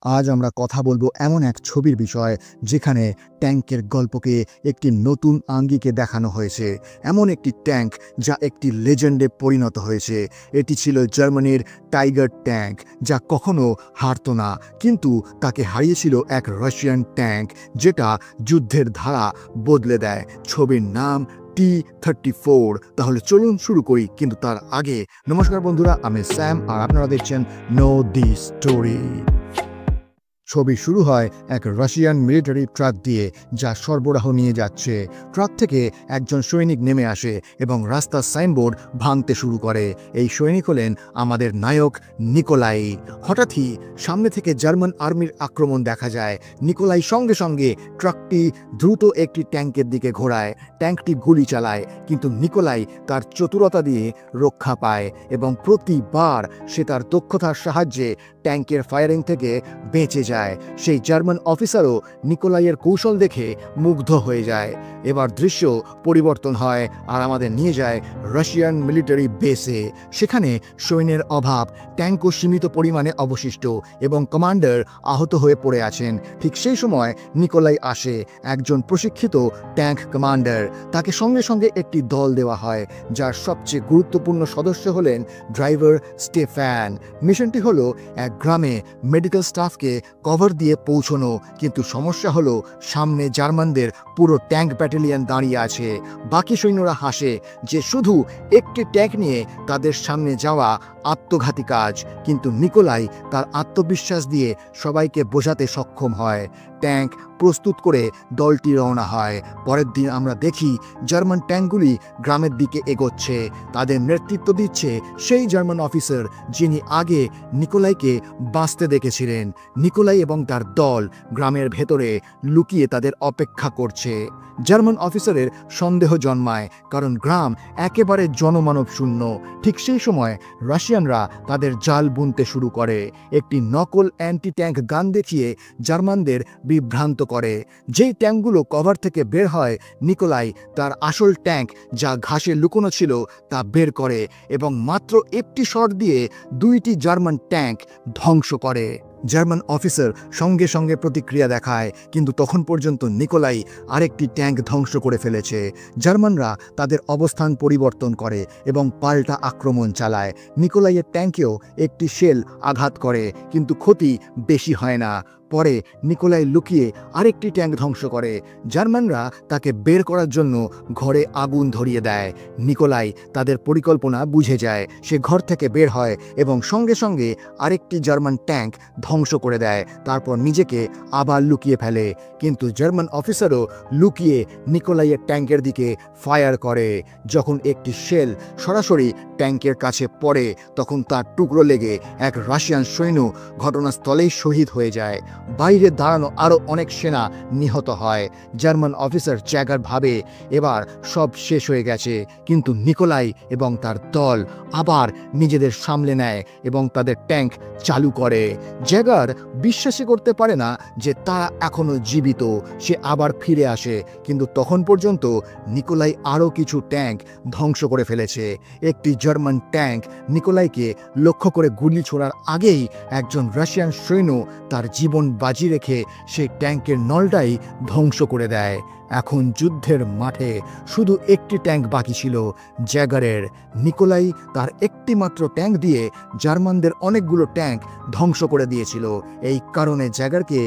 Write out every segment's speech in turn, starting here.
আজ আমরা কথা বলবো এমন এক ছবির বিষয় যেখানে ট্যাঙ্কের গল্পকে একটি নতুন আঙ্গিকে দেখানো হয়েছে। এমন একটি ট্যাঙ্ক যা একটি লেজেন্ডে পরিণত হয়েছে। এটি ছিল জার্মানির টাইগার ট্যাঙ্ক, যা কখনো হারতো না, কিন্তু তাকে হারিয়েছিল এক রাশিয়ান ট্যাঙ্ক যেটা যুদ্ধের ধারা বদলে দেয়। ছবির নাম T-34। তাহলে চলুন শুরু করি, কিন্তু তার আগে নমস্কার বন্ধুরা, আমি স্যাম আর আপনারা দেখছেন নো দি স্টোরি। ছবি শুরু হয় এক রাশিয়ান মিলিটারি ট্রাক দিয়ে, যা সরবরাহ নিয়ে যাচ্ছে। ট্রাক থেকে একজন সৈনিক নেমে আসে এবং রাস্তার সাইনবোর্ড ভাঙতে শুরু করে। এই সৈনিক হলেন আমাদের নায়ক নিকোলাই। হঠাৎই সামনে থেকে জার্মান আর্মির আক্রমণ দেখা যায়। নিকোলাই সঙ্গে সঙ্গে ট্রাকটি দ্রুত একটি ট্যাঙ্কের দিকে ঘোরায়। ট্যাঙ্কটি গুলি চালায়, কিন্তু নিকোলাই তার চতুরতা দিয়ে রক্ষা পায় এবং প্রতিবার সে তার দক্ষতার সাহায্যে ট্যাঙ্কের ফায়ারিং থেকে বেঁচে যায়। সেই জার্মান অফিসারও নিকোলাইয়ের কৌশল দেখে মুগ্ধ হয়ে যায়। এবার দৃশ্য পরিবর্তন হয় আর আমাদের নিয়ে যায় রাশিয়ান মিলিটারি বেসে। সেখানে সৈন্যের অভাব, ট্যাঙ্কও সীমিত পরিমাণে অবশিষ্ট এবং কমান্ডার আহত হয়ে পড়ে আছেন। ঠিক সেই সময় নিকোলাই আসে, একজন প্রশিক্ষিত ট্যাঙ্ক কমান্ডার। তাকে সঙ্গে সঙ্গে একটি দল দেওয়া হয়, যার সবচেয়ে গুরুত্বপূর্ণ সদস্য হলেন ড্রাইভার স্টেফান। মিশনটি হলো এক গ্রামে মেডিকেল স্টাফকে কভার দিয়ে পৌঁছানো, কিন্তু সমস্যা হলো সামনে জার্মানদের পুরো ট্যাঙ্ক ব্যাটালিয়ন দাঁড়িয়ে আছে। বাকি সৈন্যরা হাসে যে শুধু একটি ট্যাঙ্ক নিয়ে তাদের সামনে যাওয়া আত্মঘাতী কাজ, কিন্তু নিকোলাই তার আত্মবিশ্বাস দিয়ে সবাইকে বোঝাতে সক্ষম হয়। ট্যাঙ্ক প্রস্তুত করে দলটি রওনা হয়। পরের দিন আমরা দেখি জার্মান ট্যাঙ্কগুলি গ্রামের দিকে এগোচ্ছে। তাদের নেতৃত্ব দিচ্ছে সেই জার্মান অফিসার যিনি আগে নিকোলাইকে বাঁচতে দেখেছিলেন। নিকোলাই এবং তার দল গ্রামের ভেতরে লুকিয়ে তাদের অপেক্ষা করছে। জার্মান অফিসারের সন্দেহ জন্মায়, কারণ গ্রাম একেবারে জনমানব শূন্য। ঠিক সেই সময় রাশিয়ানরা তাদের জাল বুনতে শুরু করে। একটি নকল অ্যান্টি ট্যাঙ্ক গান দেখিয়ে জার্মানদের বিভ্রান্ত করে। যেই ট্যাঙ্কগুলো কভার থেকে বের হয়, নিকোলাই তার আসল ট্যাঙ্ক যা ঘাসে লুকোনো ছিল তা বের করে এবং মাত্র একটি শট দিয়ে দুইটি জার্মান ট্যাঙ্ক ধ্বংস করে। জার্মান অফিসার সঙ্গে সঙ্গে প্রতিক্রিয়া দেখায়, কিন্তু তখন পর্যন্ত নিকোলাই আরেকটি ট্যাঙ্ক ধ্বংস করে ফেলেছে। জার্মানরা তাদের অবস্থান পরিবর্তন করে এবং পাল্টা আক্রমণ চালায়। নিকোলাইয়ের ট্যাঙ্কেও একটি শেল আঘাত করে, কিন্তু ক্ষতি বেশি হয় না। পরে নিকোলাই লুকিয়ে আরেকটি ট্যাঙ্ক ধ্বংস করে। জার্মানরা তাকে বের করার জন্য ঘরে আগুন ধরিয়ে দেয়। নিকোলাই তাদের পরিকল্পনা বুঝে যায়। সে ঘর থেকে বের হয় এবং সঙ্গে সঙ্গে আরেকটি জার্মান ট্যাঙ্ক ধ্বংস করে দেয়। তারপর নিজেকে আবার লুকিয়ে ফেলে, কিন্তু জার্মান অফিসারও লুকিয়ে নিকোলাইয়ের ট্যাঙ্কের দিকে ফায়ার করে। যখন একটি শেল সরাসরি ট্যাঙ্কের কাছে পড়ে, তখন তার টুকরো লেগে এক রাশিয়ান সৈন্য ঘটনাস্থলেই শহীদ হয়ে যায়। বাইরে দাঁড়ানো আরও অনেক সেনা নিহত হয়। জার্মান অফিসার জ্যাগার ভাবে এবার সব শেষ হয়ে গেছে, কিন্তু নিকোলাই এবং তার দল আবার নিজেদের সামলে নেয় এবং তাদের ট্যাঙ্ক চালু করে। জ্যাগার বিশ্বাসই করতে পারে না যে তারা এখনও জীবিত। সে আবার ফিরে আসে, কিন্তু তখন পর্যন্ত নিকোলাই আরও কিছু ট্যাঙ্ক ধ্বংস করে ফেলেছে। একটি জার্মান ট্যাঙ্ক নিকোলাইকে লক্ষ্য করে গুলি ছোড়ার আগেই একজন রাশিয়ান সৈন্য তার জীবন বাজি রেখে সেই ট্যাঙ্কের নলটাই ধ্বংস করে দেয়। এখন যুদ্ধের মাঠে শুধু একটি ট্যাঙ্ক বাকি ছিল, জ্যাগারের। নিকোলাই তার একটি মাত্র ট্যাঙ্ক দিয়ে জার্মানদের অনেকগুলো ট্যাঙ্ক ধ্বংস করে দিয়েছিল। এই কারণে জ্যাগারকে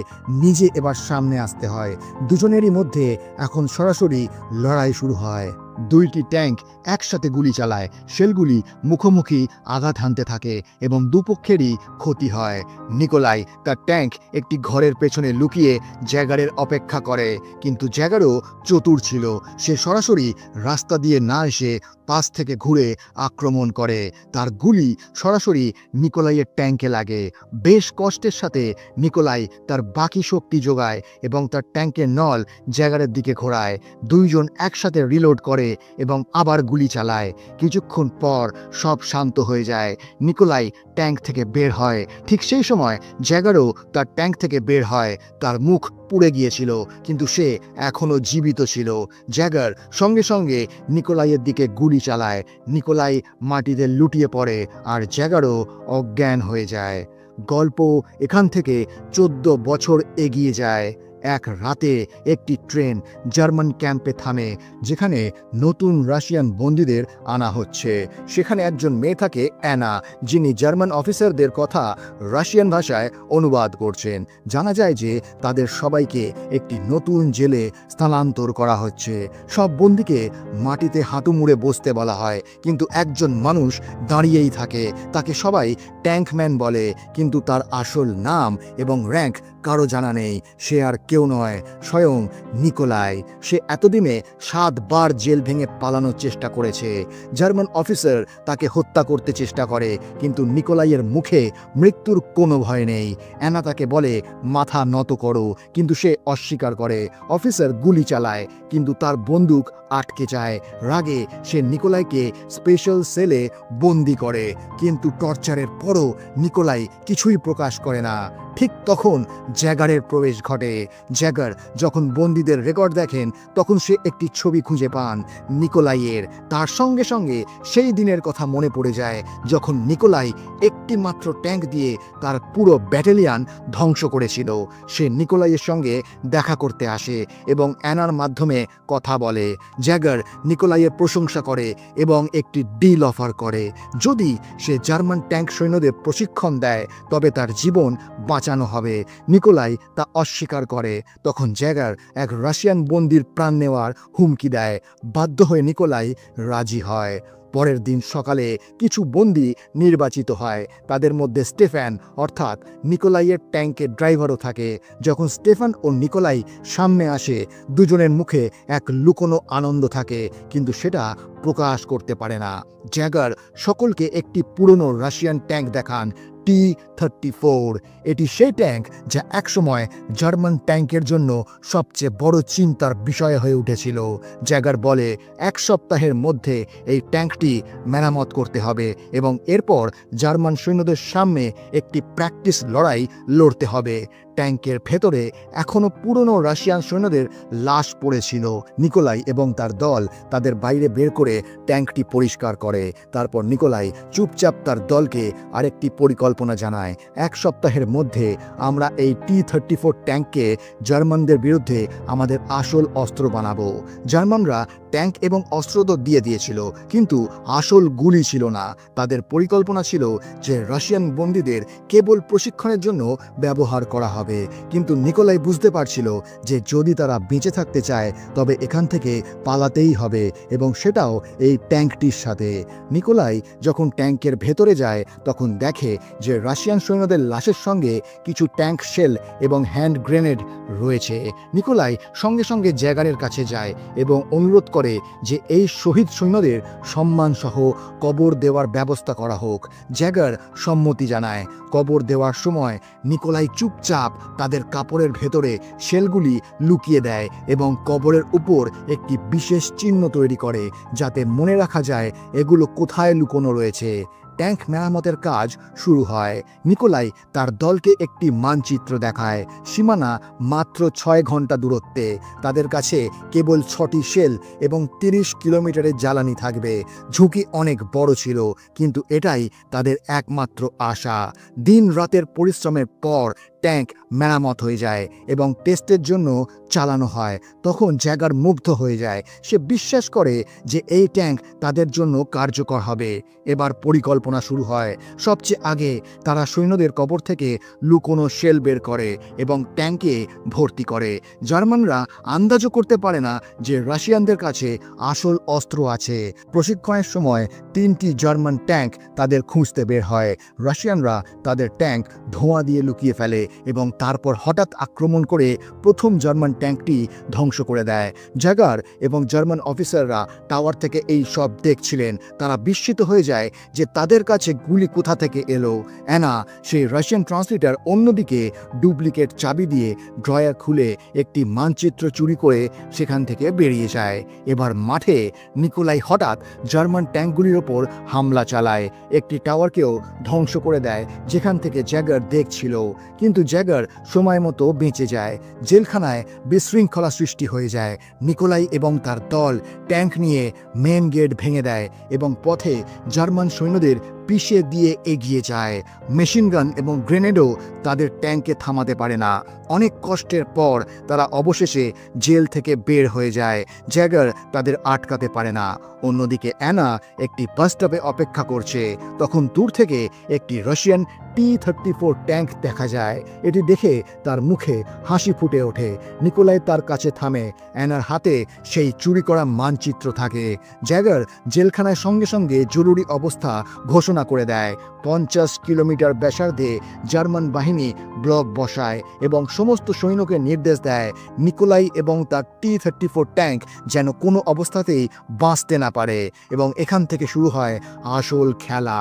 নিজে এবার সামনে আসতে হয়। দুজনেরই মধ্যে এখন সরাসরি লড়াই শুরু হয়। দুইটি ট্যাঙ্ক একসাথে গুলি চালায়। শেলগুলি মুখোমুখি আঘাত হানতে থাকে এবং দুপক্ষেরই ক্ষতি হয়। নিকোলাই তার ট্যাঙ্ক একটি ঘরের পেছনে লুকিয়ে জ্যাগারের অপেক্ষা করে, কিন্তু জ্যাগারও চতুর ছিল। সে সরাসরি রাস্তা দিয়ে না এসে পাশ থেকে ঘুরে আক্রমণ করে। তার গুলি সরাসরি নিকোলাইয়ের ট্যাঙ্কে লাগে। বেশ কষ্টের সাথে নিকোলাই তার বাকি শক্তি যোগায় এবং তার ট্যাঙ্কের নল জ্যাগারের দিকে ঘোরায়। দুইজন একসাথে রিলোড করে এবং আবার গুলি চালায়। কিছুক্ষণ পর সব শান্ত হয়ে যায়। নিকোলাই ট্যাঙ্ক থেকে বের হয়। ঠিক সেই সময় জ্যাগারও তার ট্যাঙ্ক থেকে বের হয়। তার মুখ পুড়ে গিয়েছিল, কিন্তু সে এখনও জীবিত ছিল। জ্যাগার সঙ্গে সঙ্গে নিকোলাইয়ের দিকে গুলি চালায়। নিকোলাই মাটিতে লুটিয়ে পড়ে আর জ্যাগারও অজ্ঞান হয়ে যায়। গল্প এখান থেকে 14 বছর এগিয়ে যায়। এক রাতে একটি ট্রেন জার্মান ক্যাম্পে থামে, যেখানে নতুন রাশিয়ান বন্দীদের আনা হচ্ছে। সেখানে একজন মেয়ে থাকে, অ্যানা, যিনি জার্মান অফিসারদের কথা রাশিয়ান ভাষায় অনুবাদ করছেন। জানা যায় যে তাদের সবাইকে একটি নতুন জেলে স্থানান্তর করা হচ্ছে। সব বন্দীকে মাটিতে হাঁটু মুড়ে বসতে বলা হয়, কিন্তু একজন মানুষ দাঁড়িয়েই থাকে। তাকে সবাই ট্যাঙ্কম্যান বলে, কিন্তু তার আসল নাম এবং র্যাঙ্ক কারো জানা নেই। সে আর কেউ নয়, স্বয়ং নিকোলাই। সে এতদিনে 7 বার জেল ভেঙে পালানোর চেষ্টা করেছে। জার্মান অফিসার তাকে হত্যা করতে চেষ্টা করে, কিন্তু নিকোলাইয়ের মুখে মৃত্যুর কোনো ভয় নেই। অ্যানা তাকে বলে, মাথা নত করো, কিন্তু সে অস্বীকার করে। অফিসার গুলি চালায়, কিন্তু তার বন্দুক আটকে যায়। রাগে সে নিকোলাইকে স্পেশাল সেলে বন্দি করে, কিন্তু টর্চারের পরও নিকোলাই কিছুই প্রকাশ করে না। ঠিক তখন জ্যাগারের প্রবেশ ঘটে। জ্যাগার যখন বন্দীদের রেকর্ড দেখেন, তখন সে একটি ছবি খুঁজে পান নিকোলাইয়ের। তার সঙ্গে সঙ্গে সেই দিনের কথা মনে পড়ে যায়, যখন নিকোলাই একটি মাত্র ট্যাঙ্ক দিয়ে তার পুরো ব্যাটালিয়ান ধ্বংস করেছিল। সে নিকোলাইয়ের সঙ্গে দেখা করতে আসে এবং অ্যানার মাধ্যমে কথা বলে। জ্যাগার নিকোলাইয়ের প্রশংসা করে এবং একটি ডিল অফার করে। যদি সে জার্মান ট্যাঙ্ক সৈন্যদের প্রশিক্ষণ দেয়, তবে তার জীবন বাঁচানো হবে। নিকোলাই তা অস্বীকার করে। তখন জ্যাগার এক রাশিয়ান বন্দির প্রাণ নেওয়ার হুমকি দেয়। বাধ্য হয়ে নিকোলাই রাজি হয়। পরের দিন সকালে কিছু বন্দী নির্বাচিত হয়। তাদের মধ্যে স্টেফান, অর্থাৎ নিকোলাইয়ের ট্যাঙ্কের ড্রাইভারও থাকে। যখন স্টেফান ও নিকোলাই সামনে আসে, দুজনের মুখে এক লুকোনো আনন্দ থাকে, কিন্তু সেটা প্রকাশ করতে পারে না। জ্যাগার সকলকে একটি পুরনো রাশিয়ান ট্যাঙ্ক দেখান, T-34। এটি সেই ট্যাঙ্ক যা একসময় জার্মান ট্যাঙ্কের জন্য সবচেয়ে বড় চিন্তার বিষয় হয়ে উঠেছিল। জ্যাগার বলে, 1 সপ্তাহের মধ্যে এই ট্যাঙ্কটি মেরামত করতে হবে এবং এরপর জার্মান সৈন্যদের সামনে একটি প্র্যাকটিস লড়াই লড়তে হবে। ট্যাঙ্কের ভেতরে এখনও পুরনো রাশিয়ান সৈন্যদের লাশ পড়েছিল। নিকোলাই এবং তার দল তাদের বাইরে বের করে ট্যাঙ্কটি পরিষ্কার করে। তারপর নিকোলাই চুপচাপ তার দলকে আরেকটি পরিকল্পনা জানায়। 1 সপ্তাহের মধ্যে আমরা এই T-34 ট্যাঙ্ককে জার্মানদের বিরুদ্ধে আমাদের আসল অস্ত্র বানাবো। জার্মানরা ট্যাঙ্ক এবং অস্ত্র তো দিয়ে দিয়েছিল, কিন্তু আসল গুলি ছিল না। তাদের পরিকল্পনা ছিল যে রাশিয়ান বন্দীদের কেবল প্রশিক্ষণের জন্য ব্যবহার করা হবে। কিন্তু নিকোলাই বুঝতে পারছিল যে যদি তারা বেঁচে থাকতে চায়, তবে এখান থেকে পালাতেই হবে, এবং সেটাও এই ট্যাঙ্কটির সাথে। নিকোলাই যখন ট্যাঙ্কের ভেতরে যায়, তখন দেখে যে রাশিয়ান সৈন্যদের লাশের সঙ্গে কিছু ট্যাঙ্ক শেল এবং হ্যান্ড গ্রেনেড রয়েছে। নিকোলাই সঙ্গে সঙ্গে জ্যাগারের কাছে যায় এবং অনুরোধ করে যে এই শহীদ সৈন্যদের সম্মানসহ কবর দেওয়ার ব্যবস্থা করা হোক। জ্যাগার সম্মতি জানায়। কবর দেওয়ার সময় নিকোলাই চুপচাপ তাদের কাপড়ের ভেতরে শেলগুলি লুকিয়ে দেয় এবং কবরের উপর একটি বিশেষ চিহ্ন তৈরি করে, যাতে মনে রাখা যায় এগুলো কোথায় লুকোনো রয়েছে। ট্যাঙ্ক মেরামতের কাজ শুরু হয়। নিকোলাই তার দলকে একটি মানচিত্র দেখায়। সীমানা মাত্র 6 ঘন্টা দূরত্বে। তাদের কাছে কেবল 6টি শেল এবং 30 কিলোমিটারের জ্বালানি থাকবে। ঝুঁকি অনেক বড় ছিল, কিন্তু এটাই তাদের একমাত্র আশা। দিন রাতের পরিশ্রমের পর ট্যাঙ্ক মেরামত হয়ে যায় এবং টেস্টের জন্য চালানো হয়। তখন জ্যাগার মুগ্ধ হয়ে যায়। সে বিশ্বাস করে যে এই ট্যাঙ্ক তাদের জন্য কার্যকর হবে। এবার পরিকল্পনা শুরু হয়। সবচেয়ে আগে তারা সৈন্যদের কবর থেকে লুকোনো শেল বের করে এবং ট্যাঙ্কে ভর্তি করে। জার্মানরা আন্দাজও করতে পারে না যে রাশিয়ানদের কাছে আসল অস্ত্র আছে। প্রশিক্ষণের সময় 3টি জার্মান ট্যাঙ্ক তাদের খুঁজতে বের হয়। রাশিয়ানরা তাদের ট্যাঙ্ক ধোঁয়া দিয়ে লুকিয়ে ফেলে এবং তারপর হঠাৎ আক্রমণ করে প্রথম জার্মান ট্যাঙ্কটি ধ্বংস করে দেয়। জ্যাগার এবং জার্মান অফিসাররা টাওয়ার থেকে এই সব দেখছিলেন। তারা বিস্মিত হয়ে যায় যে তাদের কাছে গুলি কোথা থেকে এলো। অ্যানা, সেই রাশিয়ান ট্রান্সলেটর, অন্যদিকে ডুপ্লিকেট চাবি দিয়ে ড্রয়ার খুলে একটি মানচিত্র চুরি করে সেখান থেকে বেরিয়ে যায়। এবার মাঠে নিকোলাই হঠাৎ জার্মান ট্যাঙ্কগুলির ওপর হামলা চালায়। একটি টাওয়ারকেও ধ্বংস করে দেয়, যেখান থেকে জ্যাগার দেখছিল। কিন্তু জ্যাগার সময় মতো বেঁচে যায়। জেলখানায় বিশৃঙ্খলা সৃষ্টি হয়ে যায়। নিকোলাই এবং তার দল ট্যাঙ্ক নিয়ে মেন গেট ভেঙে দেয় এবং পথে জার্মান সৈন্যদের পিষে দিয়ে এগিয়ে যায়। মেশিনগান এবং গ্রেনেডও তাদের ট্যাঙ্কে থামাতে পারে না। অনেক কষ্টের পর তারা অবশেষে জেল থেকে বের হয়ে যায়। জ্যাগার তাদের আটকাতে পারে না। অন্যদিকে অ্যানা একটি বাস স্টপে অপেক্ষা করছে। তখন দূর থেকে একটি রাশিয়ান T-34 ট্যাঙ্ক দেখা যায়। এটি দেখে তার মুখে হাসি ফুটে ওঠে। নিকোলাই তার কাছে থামে। অ্যানার হাতে সেই চুরি করা মানচিত্র থাকে। জ্যাগার জেলখানায় সঙ্গে সঙ্গে জরুরি অবস্থা ঘোষণা করে দেয়। 50 কিলোমিটার ব্যাসার্ধে জার্মান বাহিনী ব্লক বসায় এবং সমস্ত সৈন্যকে নির্দেশ দেয় নিকোলাই এবং তার T-34 ট্যাঙ্ক যেন কোনো অবস্থাতেই বাঁচতে না পারে। এবং এখান থেকে শুরু হয় আসল খেলা।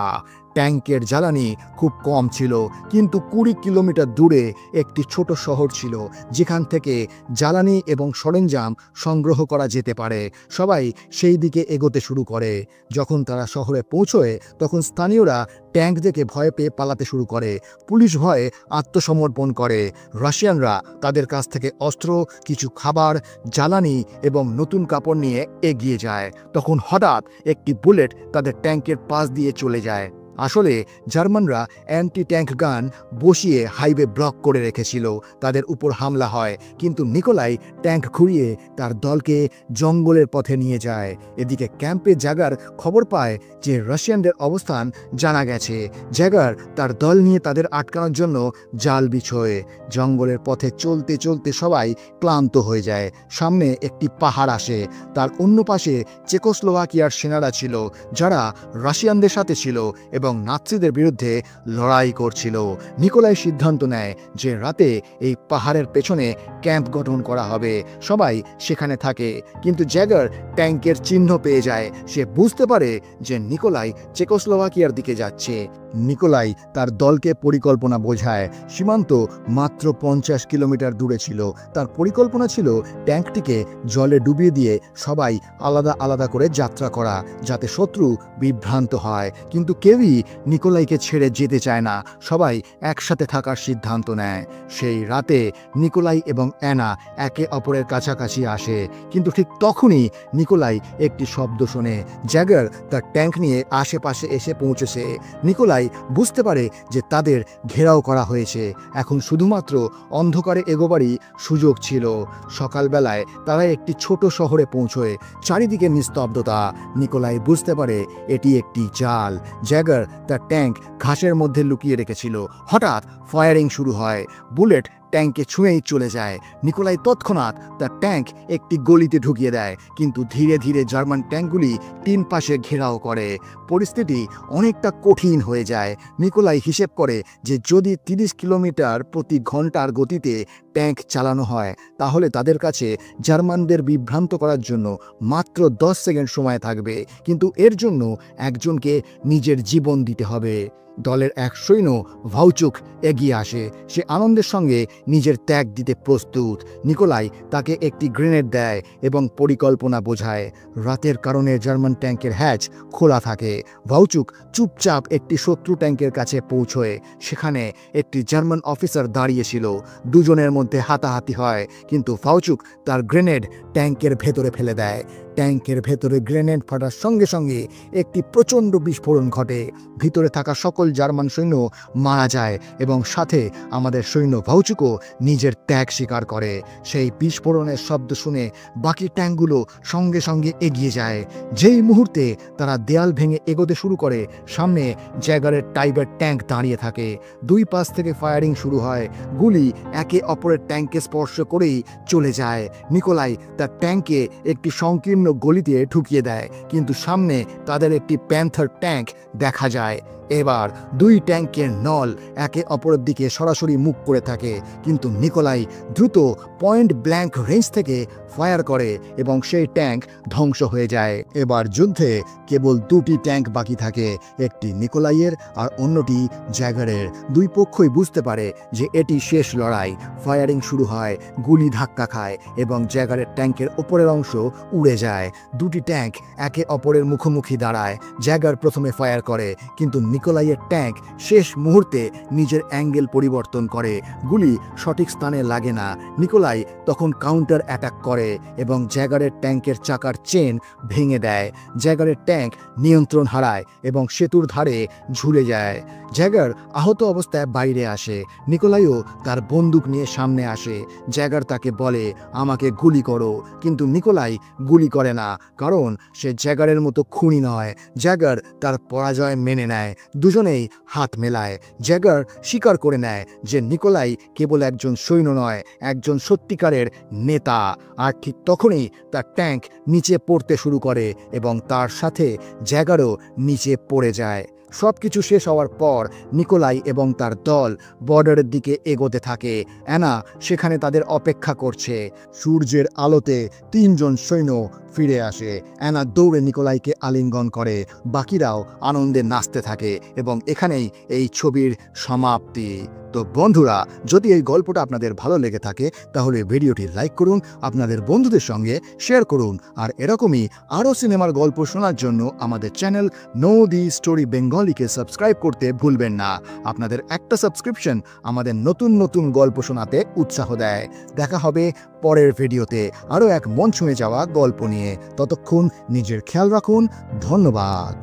ট্যাঙ্কের জ্বালানি খুব কম ছিল, কিন্তু 20 কিলোমিটার দূরে একটি ছোট শহর ছিল যেখান থেকে জ্বালানি এবং সরঞ্জাম সংগ্রহ করা যেতে পারে। সবাই সেই দিকে এগোতে শুরু করে। যখন তারা শহরে পৌঁছয় তখন স্থানীয়রা ট্যাঙ্ক দেখে ভয় পেয়ে পালাতে শুরু করে। পুলিশ ভয়ে আত্মসমর্পণ করে। রাশিয়ানরা তাদের কাছ থেকে অস্ত্র, কিছু খাবার, জ্বালানি এবং নতুন কাপড় নিয়ে এগিয়ে যায়। তখন হঠাৎ একটি বুলেট তাদের ট্যাঙ্কের পাশ দিয়ে চলে যায়। আসলে জার্মানরা অ্যান্টি ট্যাঙ্ক গান বসিয়ে হাইওয়ে ব্লক করে রেখেছিল। তাদের উপর হামলা হয়, কিন্তু নিকোলাই ট্যাঙ্ক ঘুরিয়ে তার দলকে জঙ্গলের পথে নিয়ে যায়। এদিকে ক্যাম্পে জ্যাগার খবর পায় যে রাশিয়ানদের অবস্থান জানা গেছে। জ্যাগার তার দল নিয়ে তাদের আটকানোর জন্য জাল বিছোয়। জঙ্গলের পথে চলতে চলতে সবাই ক্লান্ত হয়ে যায়। সামনে একটি পাহাড় আসে। তার অন্য পাশে চেকোস্লোভাকিয়ার সেনারা ছিল, যারা রাশিয়ানদের সাথে ছিল এবং নাৎসিদের বিরুদ্ধে লড়াই করছিল। নিকোলাই সিদ্ধান্ত নেয় যে রাতে এই পাহাড়ের পেছনে ক্যাম্প গঠন করা হবে। সবাই সেখানে থাকে, কিন্তু জ্যাগার ট্যাঙ্কের চিহ্ন পেয়ে যায়। সে বুঝতে পারে যে নিকোলাই চেকোস্লোভাকিয়ার দিকে যাচ্ছে। নিকোলাই তার দলকে পরিকল্পনা বোঝায়। সীমান্ত মাত্র 50 কিলোমিটার দূরে ছিল। তার পরিকল্পনা ছিল ট্যাঙ্কটিকে জলে ডুবিয়ে দিয়ে সবাই আলাদা আলাদা করে যাত্রা করা, যাতে শত্রু বিভ্রান্ত হয়। কিন্তু কেউই নিকোলাইকে ছেড়ে যেতে চায় না। সবাই একসাথে থাকার সিদ্ধান্ত নেয়। সেই রাতে নিকোলাই এবং অ্যানা একে অপরের কাছাকাছি আসে, কিন্তু ঠিক তখনই নিকোলাই একটি শব্দ শোনে। জ্যাগার তার ট্যাঙ্ক নিয়ে আশেপাশে এসে পৌঁছেছে। নিকোলাই বুঝতে পারে যে তাদের ঘেরাও করা হয়েছে। এখন শুধুমাত্র অন্ধকারে এগোবারই সুযোগ ছিল। সকালবেলায় তারা একটি ছোট শহরে পৌঁছয়। চারিদিকে নিস্তব্ধতা। নিকোলাই বুঝতে পারে এটি একটি জাল। জ্যাগার তার ট্যাঙ্ক ঘাসের মধ্যে লুকিয়ে রেখেছিল। হঠাৎ ফায়ারিং শুরু হয়। বুলেট ট্যাঙ্কে ছুঁয়েই চলে যায়। নিকোলাই তৎক্ষণাৎ তার ট্যাঙ্ক একটি গলিতে ঢুকিয়ে দেয়, কিন্তু ধীরে ধীরে জার্মান ট্যাঙ্কগুলি 3 পাশে ঘেরাও করে। পরিস্থিতি অনেকটা কঠিন হয়ে যায়। নিকোলাই হিসেব করে যে যদি 30 কিলোমিটার প্রতি ঘন্টার গতিতে ট্যাঙ্ক চালানো হয়, তাহলে তাদের কাছে জার্মানদের বিভ্রান্ত করার জন্য মাত্র 10 সেকেন্ড সময় থাকবে। কিন্তু এর জন্য একজনকে নিজের জীবন দিতে হবে। দলের এক সৈন্য ভাউচুক এগিয়ে আসে। সে আনন্দের সঙ্গে নিজের ত্যাগ দিতে প্রস্তুত। নিকোলাই তাকে একটি গ্রেনেড দেয় এবং পরিকল্পনা বোঝায়। রাতের কারণে জার্মান ট্যাঙ্কের হ্যাচ খোলা থাকে। ভাউচুক চুপচাপ একটি শত্রু ট্যাঙ্কের কাছে পৌঁছয়। সেখানে একটি জার্মান অফিসার দাঁড়িয়েছিল। দুজনের মধ্যে হাতাহাতি হয়, কিন্তু ভাউচুক তার গ্রেনেড ট্যাঙ্কের ভেতরে ফেলে দেয়। ট্যাঙ্কের ভেতরে গ্রেনেড ফাটার সঙ্গে সঙ্গে একটি প্রচণ্ড বিস্ফোরণ ঘটে। ভিতরে থাকা সকল জার্মান সৈন্য মারা যায় এবং সাথে আমাদের সৈন্য ভাউচুকও নিজের ত্যাগ স্বীকার করে। সেই বিস্ফোরণের শব্দ শুনে বাকি ট্যাঙ্কগুলো সঙ্গে সঙ্গে এগিয়ে যায়। যেই মুহূর্তে তারা দেয়াল ভেঙে এগোতে শুরু করে, সামনে জ্যাগারের টাইবার ট্যাঙ্ক দাঁড়িয়ে থাকে। 2 পাশ থেকে ফায়ারিং শুরু হয়। গুলি একে অপরের ট্যাঙ্কে স্পর্শ করেই চলে যায়। নিকোলাই তার ট্যাঙ্কে একটি সংকীর্ণ গলিতে ঢুকিয়ে দেয়, কিন্তু সামনে তাদের একটি প্যান্থার ট্যাঙ্ক দেখা যায়। এবার 2 ট্যাঙ্কের নল একে অপরের দিকে সরাসরি মুখ করে থাকে, কিন্তু নিকোলাই দ্রুত পয়েন্ট ব্ল্যাঙ্ক রেঞ্জ থেকে ফায়ার করে এবং সেই ট্যাঙ্ক ধ্বংস হয়ে যায়। এবার যুদ্ধে কেবল 2টি ট্যাঙ্ক বাকি থাকে, একটি নিকোলাইয়ের আর অন্যটি জ্যাগারের। 2 পক্ষই বুঝতে পারে যে এটি শেষ লড়াই। ফায়ারিং শুরু হয়, গুলি ধাক্কা খায় এবং জ্যাগারের ট্যাঙ্কের ওপরের অংশ উড়ে যায়। 2টি ট্যাঙ্ক একে অপরের মুখোমুখি দাঁড়ায়। জ্যাগার প্রথমে ফায়ার করে, কিন্তু নিকোলাইয়ের ট্যাঙ্ক শেষ মুহূর্তে নিজের অ্যাঙ্গেল পরিবর্তন করে। গুলি সঠিক স্থানে লাগে না। নিকোলাই তখন কাউন্টার অ্যাটাক করে এবং জ্যাগারের ট্যাঙ্কের চাকার চেন ভেঙে দেয়। জ্যাগারের ট্যাঙ্ক নিয়ন্ত্রণ হারায় এবং সেতুর ধারে ঝুলে যায়। জ্যাগার আহত অবস্থায় বাইরে আসে। নিকোলাইও তার বন্দুক নিয়ে সামনে আসে। জ্যাগার তাকে বলে, আমাকে গুলি করো, কিন্তু নিকোলাই গুলি করে না, কারণ সে জ্যাগারের মতো খুনি নয়। জ্যাগার তার পরাজয় মেনে নেয়। দুজনেই হাত মেলায়। জ্যাগার স্বীকার করে নেয় যে নিকোলাই কেবল একজন সৈন্য নয়, একজন সত্যিকারের নেতা। আর ঠিক তখনই তার ট্যাঙ্ক নিচে পড়তে শুরু করে এবং তার সাথে জ্যাগারও নিচে পড়ে যায়। সব কিছু শেষ হওয়ার পর নিকোলাই এবং তার দল বর্ডারের দিকে এগোতে থাকে। অ্যানা সেখানে তাদের অপেক্ষা করছে। সূর্যের আলোতে 3 জন সৈন্য ফিরে আসে। অ্যানা দৌড়ে নিকোলাইকে আলিঙ্গন করে। বাকিরাও আনন্দে নাচতে থাকে এবং এখানেই এই ছবির সমাপ্তি। তো বন্ধুরা, যদি এই গল্পটা আপনাদের ভালো লেগে থাকে তাহলে ভিডিওটি লাইক করুন, আপনাদের বন্ধুদের সঙ্গে শেয়ার করুন, আর এরকমই আরও সিনেমার গল্প শোনার জন্য আমাদের চ্যানেল নো দি স্টোরি বেঙ্গলিকে সাবস্ক্রাইব করতে ভুলবেন না। আপনাদের একটা সাবস্ক্রিপশন আমাদের নতুন নতুন গল্প শোনাতে উৎসাহ দেয়। দেখা হবে পরের ভিডিওতে আরও এক মন ছুঁয়ে যাওয়া গল্প নিয়ে। ততক্ষণ নিজের খেয়াল রাখুন। ধন্যবাদ।